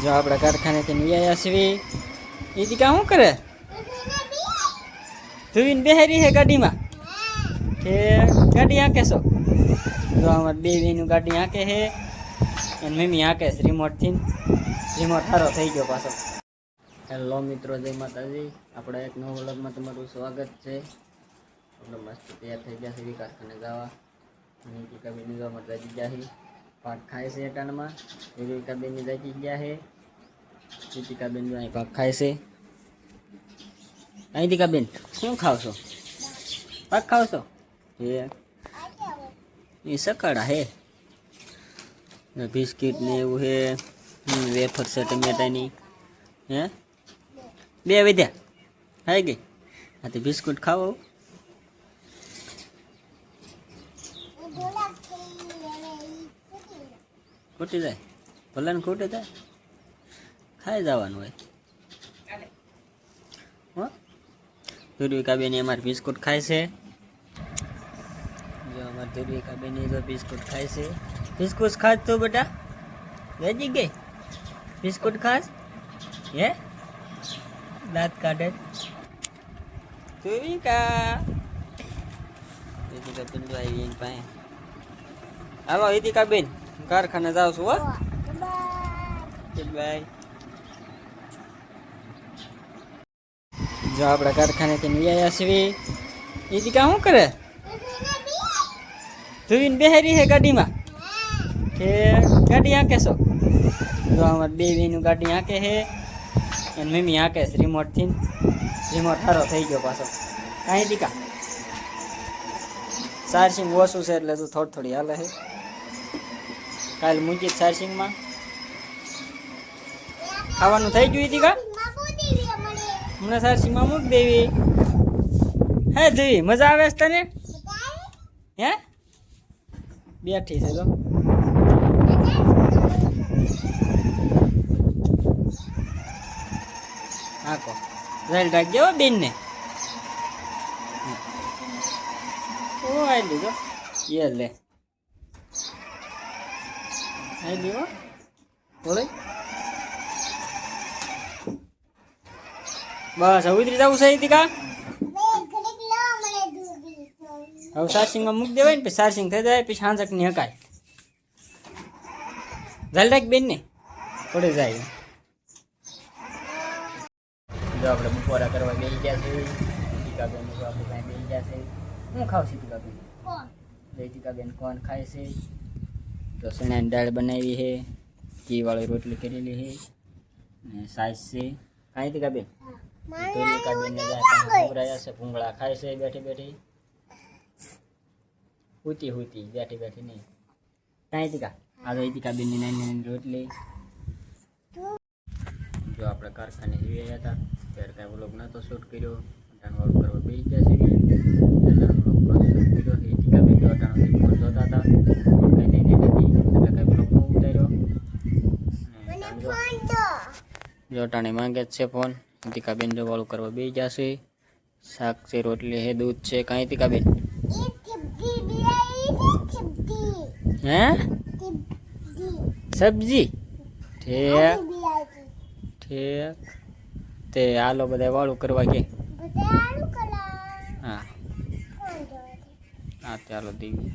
जो अपना कारखाने से नहीं आया सीवी ये क्या हूँ करे तू इन बेहरी है गाड़ी में के गाड़ी यहाँ कैसो जो हमारे बेबी नु गाड़ी यहाँ के है एंड मैं यहाँ के रिमोट थी रिमोट हारो થઈ ગયો પાછો હેલો મિત્રો જય માતાજી આપણા એક નવો વ્લોગમાં તમારું સ્વાગત છે આપણે મસ્ત તૈયાર થઈ ગયા છે કારખાને જવા નીતિકા બેન જવા માટે જઈ ગયા છે પાક ખાય છે એટાણમાં નીતિકા બેન જઈ ગયા છે નીતિકા બેન અહીં પાક ખાય છે નીતિકા બેન શું ખાવ છો પાક ખાવ છો ये सकाड़ा है बिस्किट ने वो है वेफर से टमाटा नहीं है बे विद्या है कि हाँ तो बिस्कुट खाओ खोटी जाए भला ने खोटे जाए खाए जावानुं है हाँ दुर्विका बेन अमार बिस्कुट खाए से जो हमारे दुर्विका बेन जो बिस्कुट खाए से बिस्कुट खास तो बेटा वेजी गई बिस्कुट खास ये दांत काटे दुर्विका दुर्विका बेन जो आई इन पाए हेलो दुर्विका बेन कारखाने जाओ छो बाय जो अपना कारखाने से नहीं आया सीवी ये क्या हूँ करे तू इन बेहरी है गाड़ी में के गाड़ी यहाँ कैसो जो हमारे बेबी नु गाड़ी यहाँ के है एंड मम्मी यहाँ के रिमोट थी रिमोट हारो થઈ ગયો પાછો કાઈ દીકા ચાર્જિંગ ઓછું છે એટલે તો થોડી થોડી હાલે છે કાલ મૂકી ચાર્જિંગ માં ખાવાનું થઈ ગયું દીકા મને ચાર્જિંગ માં મૂક દેવી હે દેવી મજા આવે છે તને હે બેઠી છે તો આકો રેલ રાખજો બેન ને ઓ આઈ લીધો ये ले आई લીધો બોલે બસ હવે ઉતરી જાવ છે દીકા હવે ચાર્જિંગ માં મૂકી દેવાય ને પછી ચાર્જિંગ થઈ જાય પછી હાંજક ની હકાય જલ્દી બેન ને થોડી જાય જો આપણે બપોરા કરવા બેસી ગયા છે ટીકા બેન જો આપણે કાંઈ બેસી ગયા છે હું ખાવ છું ટીકા બેન કોણ ટીકા બેન કોણ ખાય છે તો સણાની દાળ બનાવી છે ઘી વાળી રોટલી કરેલી છે ને સાઈઝ છે કાંઈ ટીકા બેન તો ટીકા બેન ને જાય છે ભૂંગળા ખાય છે બેઠી બેઠી હોતી હોતી બેઠી બેઠી નહીં કાંઈ ટીકા આ તો ટીકા બેન ની નાની નાની રોટલી जो अपने कारखाने हुए था ત્યારે કાંઈ વ્લોગ નહોતો શૂટ કર્યો અટાણું વાળું કરવા બેસી ગયા છે વ્લોગ શૂટ કર્યો એ ટીકા બેન અટાણું ફોન જોતા હતા પણ કંઈ નહીં નથી એટલે કાંઈ વ્લોગ ન ઉતાર્યો જો અટાણે માંગે જ છે ફોન ટીકા બેન જો વાળું કરવા બેસી ગયા છે શાક છે રોટલી છે દૂધ છે કાંઈ ટીકા બેન હે સબ્જી ઠીક ઠીક તે હાલો બધા વાળું કરવા કે હા હા ચાલો દેવી